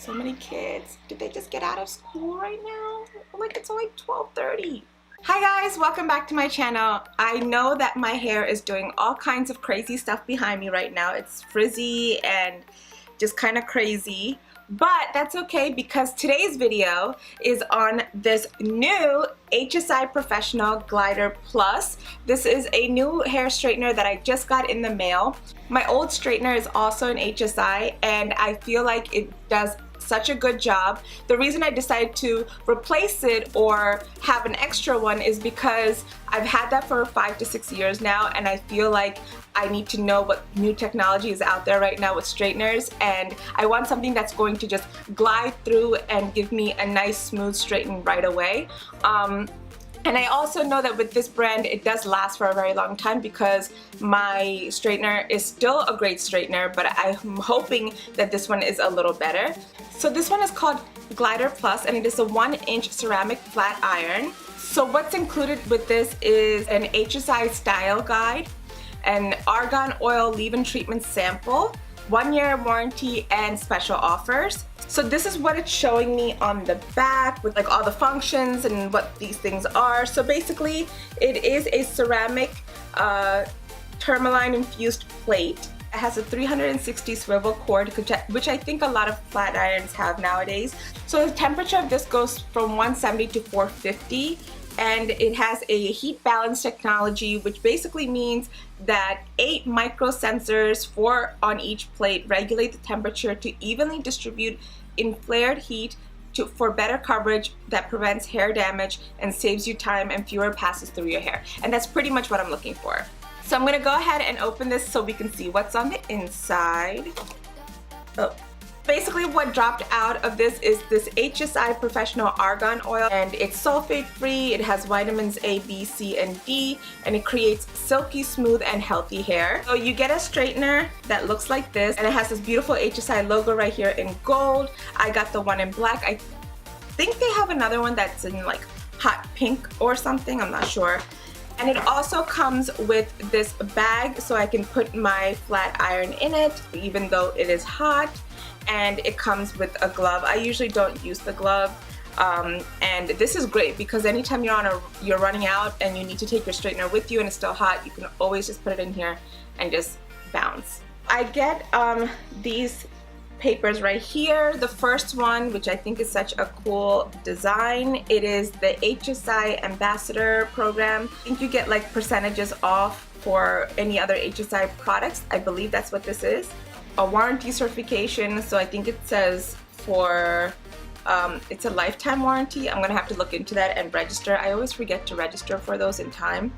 So many kids. Did they just get out of school right now? Like, it's only 12:30. Hi guys, welcome back to my channel. I know that my hair is doing all kinds of crazy stuff behind me right now. It's frizzy and just kind of crazy, but that's okay because today's video is on this new HSI Professional Glider Plus. This is a new hair straightener that I just got in the mail. My old straightener is also an HSI and I feel like it does such a good job. The reason I decided to replace it or have an extra one is because I've had that for 5 to 6 years now, and I feel like I need to know what new technology is out there right now with straighteners, and I want something that's going to just glide through and give me a nice smooth straighten right away. And I also know that with this brand it does last for a very long time because my straightener is still a great straightener, but I'm hoping that this one is a little better. So this one is called Glider Plus and it is a 1-inch ceramic flat iron. So what's included with this is an HSI style guide, an argan oil leave-in treatment sample, 1-year warranty, and special offers. So this is what it's showing me on the back with like all the functions and what these things are. So basically it is a ceramic tourmaline infused plate. It has a 360 swivel cord, which I think a lot of flat irons have nowadays. So the temperature of this goes from 170 to 450. And it has a heat balance technology, which basically means that 8 microsensors, 4 on each plate, regulate the temperature to evenly distribute in flared heat for better coverage that prevents hair damage and saves you time and fewer passes through your hair. And that's pretty much what I'm looking for. So I'm gonna go ahead and open this so we can see what's on the inside. Oh. Basically what dropped out of this is this HSI Professional Argan Oil, and it's sulfate free, it has vitamins A, B, C, and D, and it creates silky smooth and healthy hair. So you get a straightener that looks like this, and it has this beautiful HSI logo right here in gold. I got the one in black. I think they have another one that's in like hot pink or something, I'm not sure. And it also comes with this bag so I can put my flat iron in it even though it is hot. And it comes with a glove. I usually don't use the glove, and this is great because anytime you're running out and you need to take your straightener with you and it's still hot, you can always just put it in here and just bounce. I get these papers right here. The first one, which I think is such a cool design, it is the HSI Ambassador program. I think you get like percentages off for any other HSI products. I believe that's what this is. A warranty certification, so I think it says for it's a lifetime warranty. I'm gonna have to look into that and register. I always forget to register for those in time.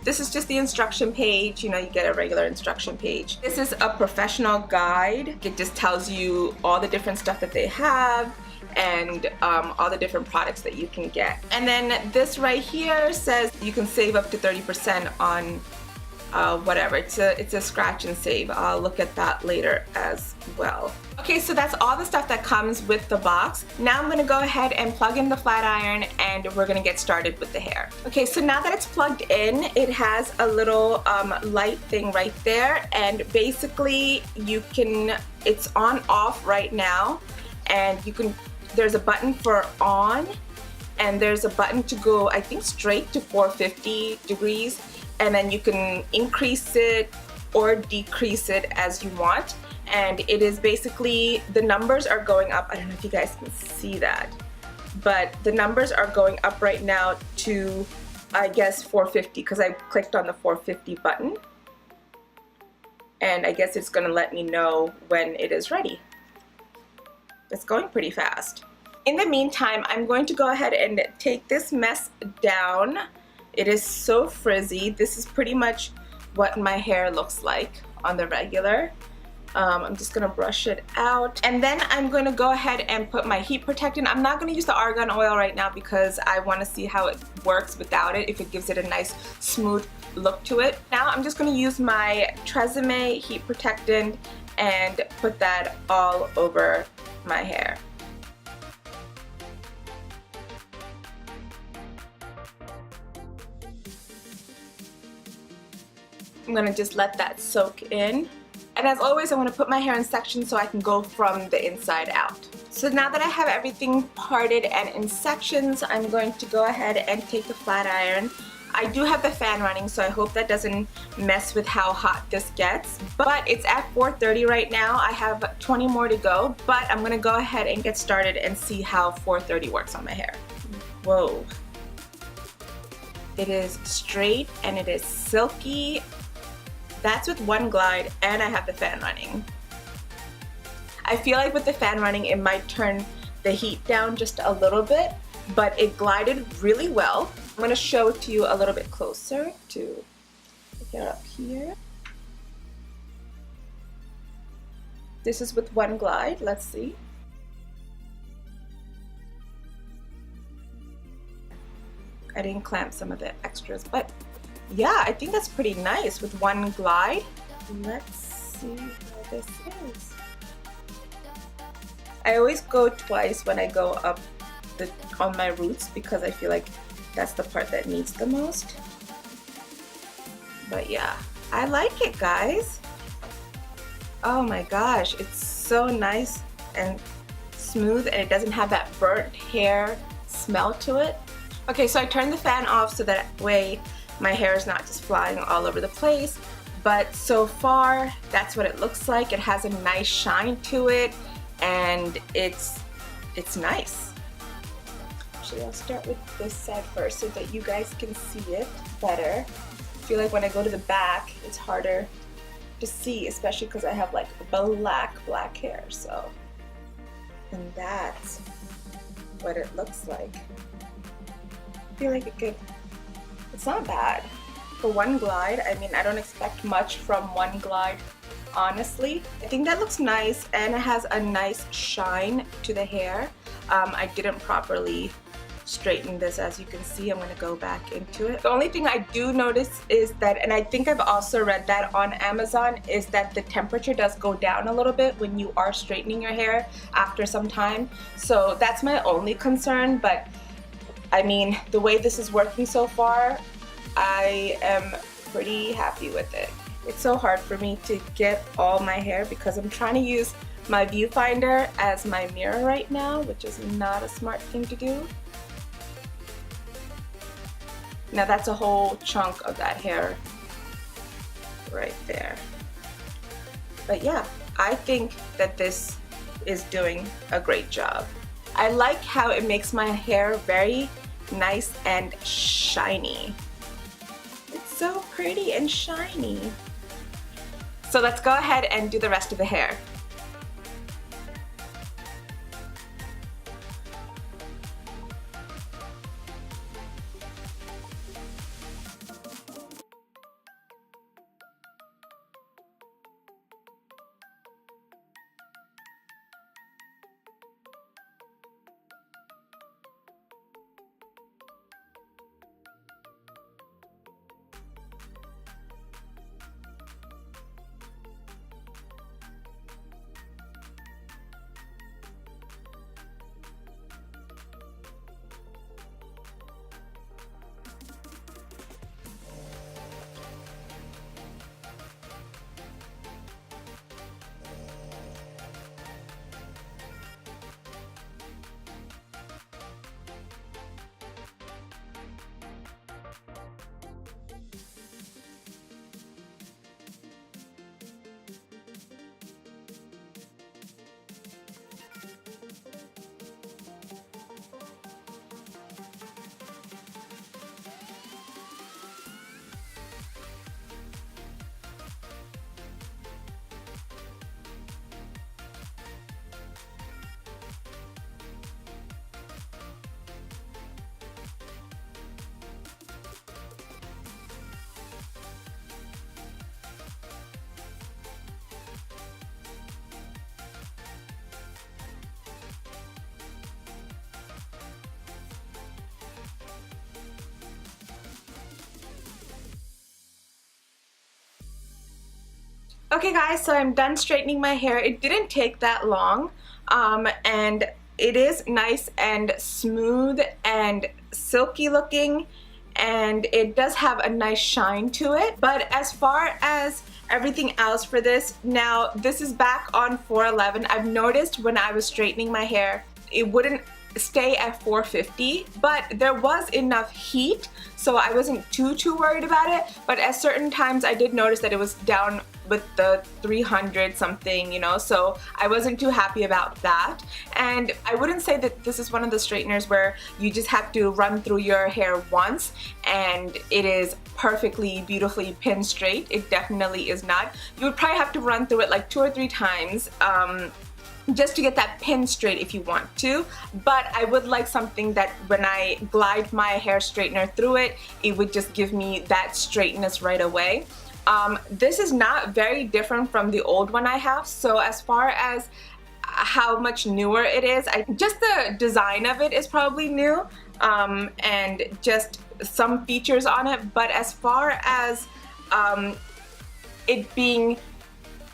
This is just the instruction page. You know, you get a regular instruction page. This is a professional guide. It just tells you all the different stuff that they have and all the different products that you can get. And then this right here says you can save up to 30% on whatever. It's a scratch and save. I'll look at that later as well. Okay, so that's all the stuff that comes with the box. Now I'm gonna go ahead and plug in the flat iron and we're gonna get started with the hair. Okay, so now that it's plugged in, it has a little light thing right there, and basically it's on off right now, and there's a button for on, and there's a button to go, I think, straight to 450 degrees. And then you can increase it or decrease it as you want. And it is basically, the numbers are going up. I don't know if you guys can see that, but the numbers are going up right now to, I guess, 450 because I clicked on the 450 button. And I guess it's gonna let me know when it is ready. It's going pretty fast. In the meantime, I'm going to go ahead and take this mess down. It is so frizzy. This is pretty much what my hair looks like on the regular. I'm just gonna brush it out. And then I'm gonna go ahead and put my heat protectant. I'm not gonna use the argan oil right now because I wanna see how it works without it, if it gives it a nice smooth look to it. Now I'm just gonna use my Tresemme heat protectant and put that all over my hair. I'm gonna just let that soak in. And as always, I'm gonna put my hair in sections so I can go from the inside out. So now that I have everything parted and in sections, I'm going to go ahead and take the flat iron. I do have the fan running, so I hope that doesn't mess with how hot this gets. But it's at 4:30 right now. I have 20 more to go, but I'm gonna go ahead and get started and see how 4:30 works on my hair. Whoa. It is straight and it is silky. That's with one glide, and I have the fan running. I feel like with the fan running, it might turn the heat down just a little bit, but it glided really well. I'm going to show it to you a little bit closer to get up here. This is with one glide. Let's see. I didn't clamp some of the extras, but yeah, I think that's pretty nice with one glide. Let's see how this is. I always go twice when I go up on my roots because I feel like that's the part that needs the most. But yeah, I like it, guys. Oh my gosh, it's so nice and smooth, and it doesn't have that burnt hair smell to it. Okay, so I turned the fan off so that way my hair is not just flying all over the place. But so far, that's what it looks like. It has a nice shine to it, and it's nice. Actually, I'll start with this side first so that you guys can see it better. I feel like when I go to the back, it's harder to see, especially because I have like black hair. So, and that's what it looks like. I feel like it's not bad. For one glide, I mean, I don't expect much from one glide, honestly. I think that looks nice, and it has a nice shine to the hair. I didn't properly straighten this, as you can see. I'm going to go back into it. The only thing I do notice is that, and I think I've also read that on Amazon, is that the temperature does go down a little bit when you are straightening your hair after some time. So that's my only concern, but I mean, the way this is working so far, I am pretty happy with it. It's so hard for me to get all my hair because I'm trying to use my viewfinder as my mirror right now, which is not a smart thing to do. Now that's a whole chunk of that hair right there. But yeah, I think that this is doing a great job. I like how it makes my hair very nice and shiny. It's so pretty and shiny. So let's go ahead and do the rest of the hair. Okay guys, so I'm done straightening my hair. It didn't take that long, and it is nice and smooth and silky looking, and it does have a nice shine to it. But as far as everything else for this. Now, this is back on 411. I've noticed when I was straightening my hair, it wouldn't stay at 450, but there was enough heat, so I wasn't too worried about it. But at certain times I did notice that it was down with the 300 something, you know, so I wasn't too happy about that. And I wouldn't say that this is one of the straighteners where you just have to run through your hair once and it is perfectly, beautifully pin straight. It definitely is not. You would probably have to run through it like 2 or 3 times just to get that pin straight if you want to. But I would like something that when I glide my hair straightener through it, it would just give me that straightness right away. This is not very different from the old one I have, so as far as how much newer it is, just the design of it is probably new, and just some features on it. But as far as it being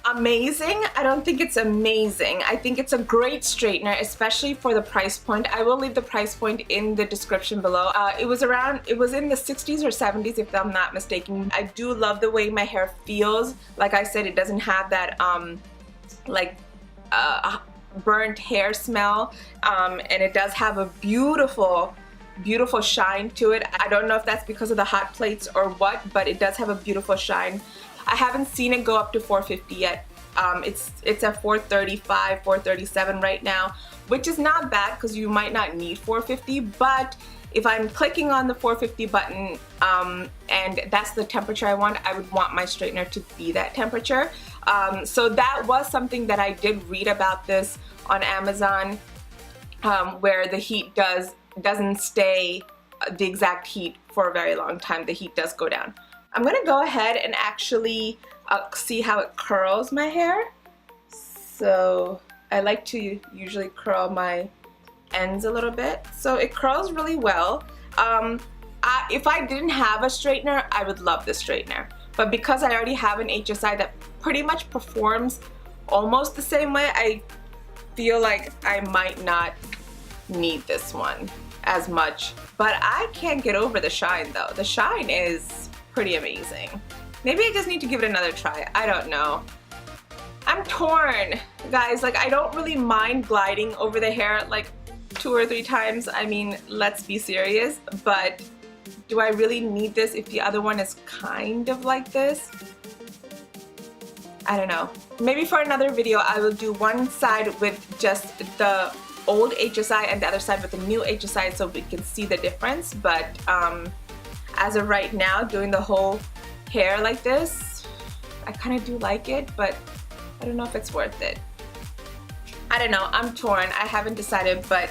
amazing, I don't think it's amazing. I think it's a great straightener, especially for the price point. I will leave the price point in the description below. It was in the 60s or 70s if I'm not mistaken. I do love the way my hair feels. Like I said, it doesn't have that burnt hair smell, and it does have a beautiful shine to it. I don't know if that's because of the hot plates or what, but it does have a beautiful shine. I haven't seen it go up to 450 yet. It's at 435, 437 right now, which is not bad because you might not need 450, but if I'm clicking on the 450 button and that's the temperature I want, I would want my straightener to be that temperature. So that was something that I did read about this on Amazon, where the heat doesn't stay the exact heat for a very long time. The heat does go down. I'm gonna go ahead and actually see how it curls my hair. So I like to usually curl my ends a little bit. So it curls really well. If I didn't have a straightener, I would love this straightener. But because I already have an HSI that pretty much performs almost the same way, I feel like I might not need this one as much. But I can't get over the shine though. The shine is pretty amazing. Maybe I just need to give it another try. I don't know. I'm torn, guys. Like, I don't really mind gliding over the hair like 2 or 3 times. I mean, let's be serious. But do I really need this if the other one is kind of like this? I don't know. Maybe for another video I will do one side with just the old HSI and the other side with the new HSI so we can see the difference. But as of right now, doing the whole hair like this, I kind of do like it, but I don't know if it's worth it. I don't know, I'm torn. I haven't decided, but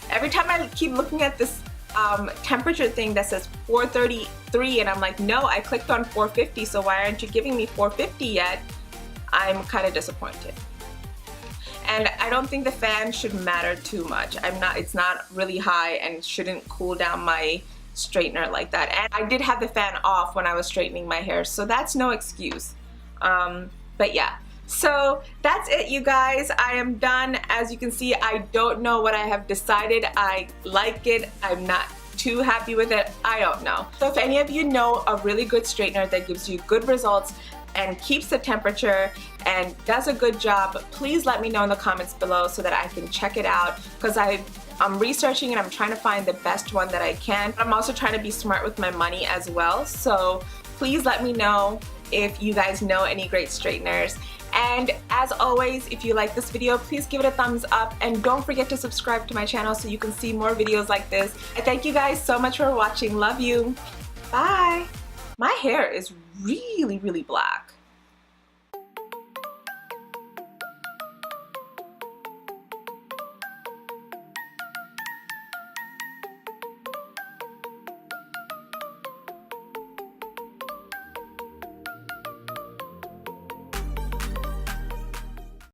every time I keep looking at this temperature thing that says 433 and I'm like, no, I clicked on 450, so why aren't you giving me 450 yet? I'm kind of disappointed. And I don't think the fan should matter too much. It's not really high and shouldn't cool down my straightener like that. And I did have the fan off when I was straightening my hair, so that's no excuse. But yeah, so that's it, you guys. I am done. As you can see, I don't know what I have decided. I like it. I'm not too happy with it. I don't know. So if any of you know a really good straightener that gives you good results and keeps the temperature and does a good job, please let me know in the comments below so that I can check it out, because I'm researching and I'm trying to find the best one that I can. I'm also trying to be smart with my money as well, so please let me know if you guys know any great straighteners. And as always, if you like this video, please give it a thumbs up and don't forget to subscribe to my channel so you can see more videos like this. I thank you guys so much for watching. Love you. Bye. My hair is really black.